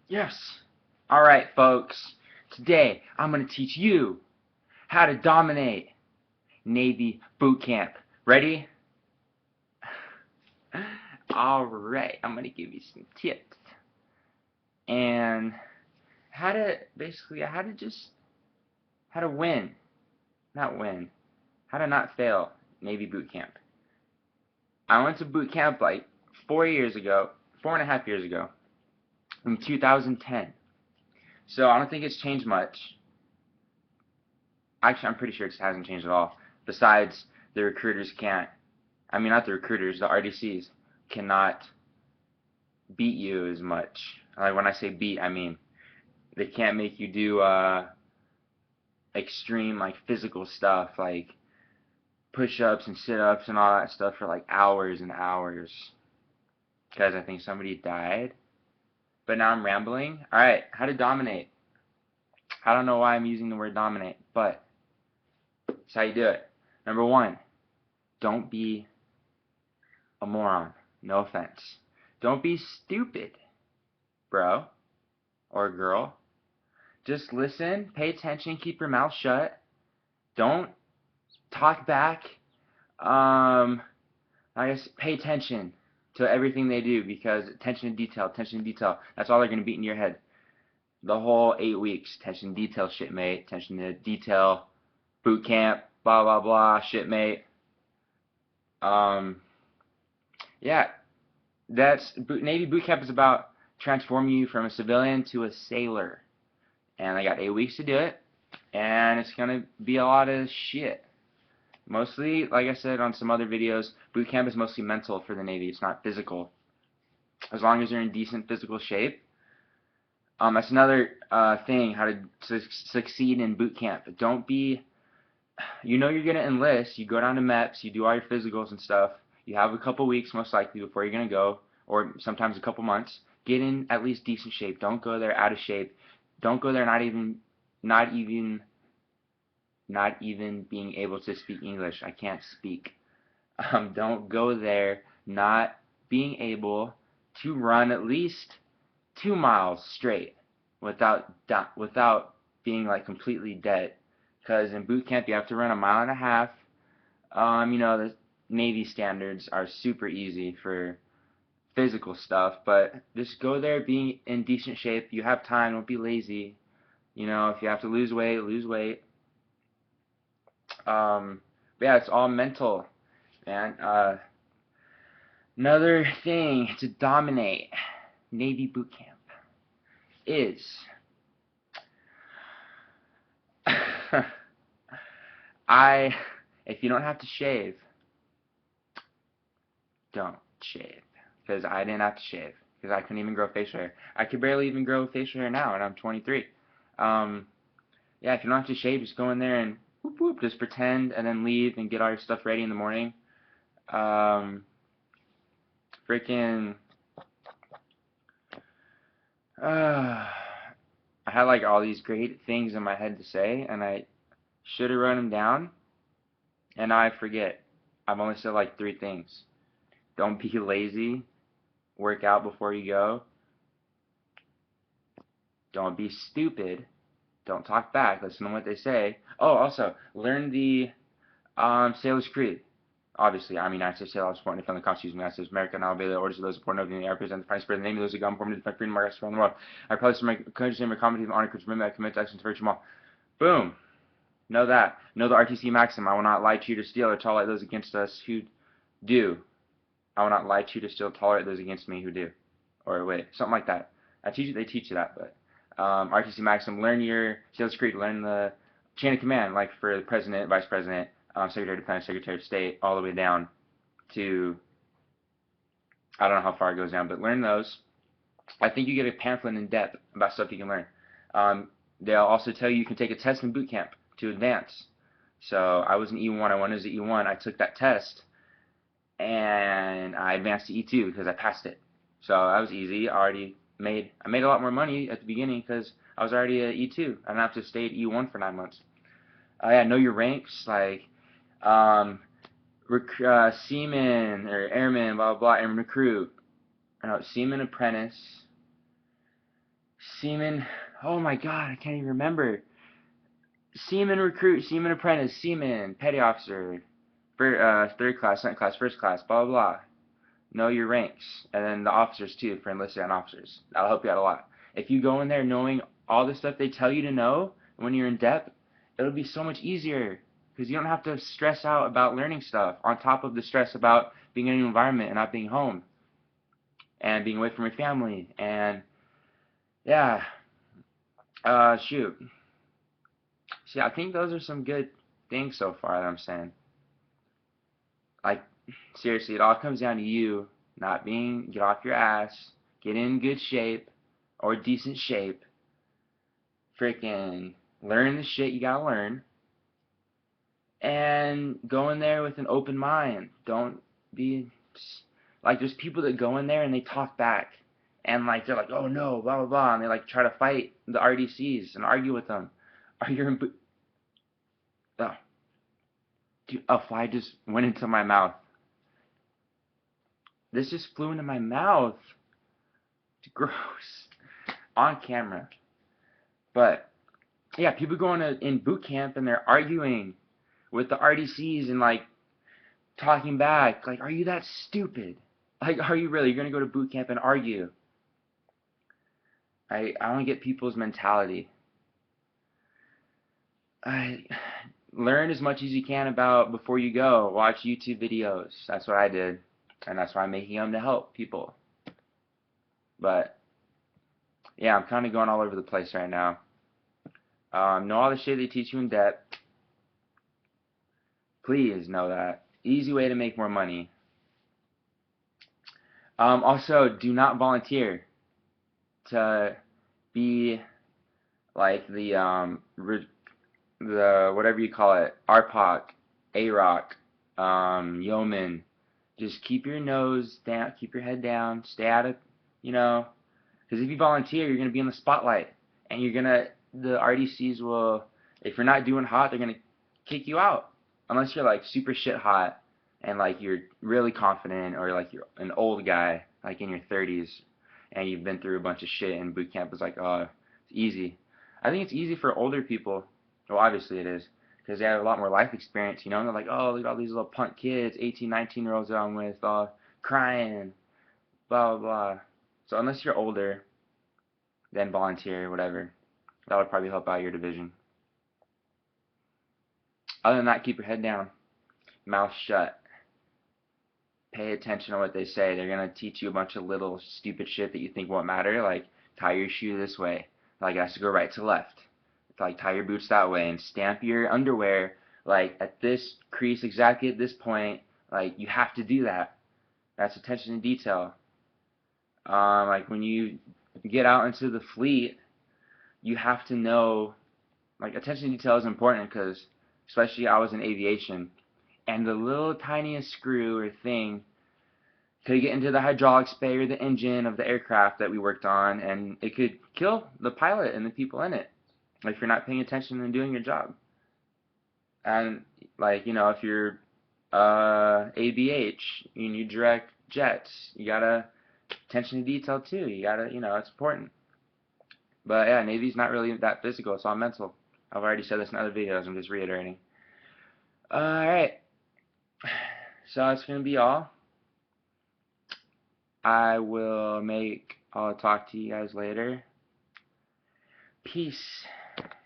Yes. Alright, folks. Today, I'm going to teach you how to dominate Navy boot camp. Ready? Alright, I'm going to give you some tips. And how to win. Not win. How to not fail Navy boot camp. I went to boot camp like 4 and a half years ago, in 2010. So I don't think it's changed much. Actually, I'm pretty sure it hasn't changed at all. Besides, the recruiters can't, I mean, not the recruiters, the RDCs cannot beat you as much. Like, when I say beat, I mean, they can't make you do, extreme, like, physical stuff, like push-ups and sit-ups and all that stuff for, like, hours and hours. Because I think somebody died. But now I'm rambling. Alright, how to dominate. I don't know why I'm using the word dominate, but that's how you do it. Number one, don't be a moron. No offense. Don't be stupid, bro or girl. Just listen, pay attention, keep your mouth shut. Don't talk back. I guess pay attention to everything they do, because attention to detail. That's all they're gonna beat in your head. The whole 8 weeks, attention to detail, shipmate. Attention to detail, boot camp, blah blah blah, shipmate. Yeah, Navy boot camp is about transforming you from a civilian to a sailor. And I got 8 weeks to do it, and it's gonna be a lot of shit. Mostly, like I said on some other videos, boot camp is mostly mental for the Navy. It's not physical. As long as you're in decent physical shape. That's another thing, how to succeed in boot camp. Don't be, you're gonna enlist. You go down to MEPS, you do all your physicals and stuff. You have a couple weeks most likely before you're gonna go, or sometimes a couple months. Get in at least decent shape. Don't go there out of shape. Don't go there not even being able to speak English. I can't speak. Don't go there not being able to run at least 2 miles straight without being like completely dead. Because in boot camp you have to run 1.5 miles. The Navy standards are super easy for physical stuff, but just go there being in decent shape. You have time. Don't be lazy. If you have to lose weight, lose weight. But yeah, it's all mental, man. Another thing to dominate Navy boot camp is if you don't have to shave, don't shave. Because I didn't have to shave. Because I couldn't even grow facial hair. I could barely even grow facial hair now, and I'm 23. Yeah, if you don't have to shave, just go in there and whoop whoop, just pretend, and then leave and get all your stuff ready in the morning. Freaking, I had like all these great things in my head to say, and I should have wrote them down, and now I forget. I've only said like 3 things. Don't be lazy. Work out before you go. Don't be stupid. Don't talk back. Listen to what they say. Oh, also, learn the Sailor's Creed. Obviously, I'm a United States sailor. I was born to defend the Constitution of the United States of America, and I will obey the orders of those born over in the air, present the prime spirit, in the name of those who govern for me to defend freedom, markets around the world. I promise to my country, my comedy, and honor, courage, remember, I commit to actions to virtue them all. Boom. Know that. Know the RTC maxim. I will not lie, cheat, or steal, or tolerate those against us who do. I will not lie, cheat, or steal, tolerate those against me who do. Or wait, something like that. They teach you that, but RTC maxim. Learn your Sailor's Creed. Learn the chain of command, like for the president, vice president, Secretary of Defense, Secretary of State, all the way down to, I don't know how far it goes down, but learn those. I think you get a pamphlet in depth about stuff you can learn. They'll also tell you can take a test in boot camp to advance. So I was an E1. I went as an E1. I took that test, and I advanced to E2 because I passed it. So that was easy. I made a lot more money at the beginning because I was already at E2. I didn't have to stay at E1 for 9 months. Yeah, know your ranks, like seaman or airman, blah blah blah, airman recruit, seaman apprentice, Seaman, oh my god, I can't even remember. Seaman recruit, seaman apprentice, seaman, petty officer, third class, second class, first class, blah blah blah. Know your ranks, and then the officers too for enlisted and officers. That'll help you out a lot. If you go in there knowing all the stuff they tell you to know when you're in depth, it'll be so much easier because you don't have to stress out about learning stuff on top of the stress about being in a new environment and not being home and being away from your family. And yeah, shoot. See, I think those are some good things so far that I'm saying. Like, seriously, it all comes down to you not get off your ass, get in good shape or decent shape, freaking learn the shit you gotta learn, and go in there with an open mind. Don't be like, there's people that go in there and they talk back, and like they're like, oh no, blah blah blah, and they like try to fight the RDCs and argue with them. Are you in? Oh, dude, a fly just went into my mouth. This just flew into my mouth. It's gross. On camera. But yeah, people going in boot camp and they're arguing with the RDCs and like talking back. Like, are you that stupid? Like, are you really? You're gonna go to boot camp and argue? I don't get people's mentality. Learn as much as you can about before you go. Watch YouTube videos. That's what I did, and that's why I'm making them to help people. But yeah, I'm kind of going all over the place right now. Know all the shit they teach you in depth. Please know that. Easy way to make more money. Also, do not volunteer to be like the whatever you call it, RPOC, AROC, yeoman. Just keep your nose down, keep your head down, stay out of, because if you volunteer, you're gonna be in the spotlight, and the RDCs will, if you're not doing hot, they're gonna kick you out, unless you're like super shit hot, and like you're really confident, or like you're an old guy, like in your 30s, and you've been through a bunch of shit, and boot camp is like, oh, it's easy. I think it's easy for older people. Well, obviously it is, because they have a lot more life experience, and they're like, oh, look at all these little punk kids, 18, 19-year-olds that I'm with, crying, blah, blah, blah. So unless you're older, then volunteer, whatever. That would probably help out your division. Other than that, keep your head down, mouth shut. Pay attention to what they say. They're going to teach you a bunch of little stupid shit that you think won't matter, like tie your shoe this way, like it has to go right to left. Like tie your boots that way, and stamp your underwear like at this crease exactly at this point. Like you have to do that. That's attention to detail. Like when you get out into the fleet, you have to know, like, attention to detail is important, because especially I was in aviation, and the little tiniest screw or thing could get into the hydraulics bay or the engine of the aircraft that we worked on, and it could kill the pilot and the people in it, like, if you're not paying attention and doing your job. And like, if you're ABH and you direct jets, you gotta attention to detail too. You gotta, it's important. But yeah, Navy's not really that physical. It's all mental. I've already said this in other videos. I'm just reiterating. Alright. So that's going to be all. I'll talk to you guys later. Peace.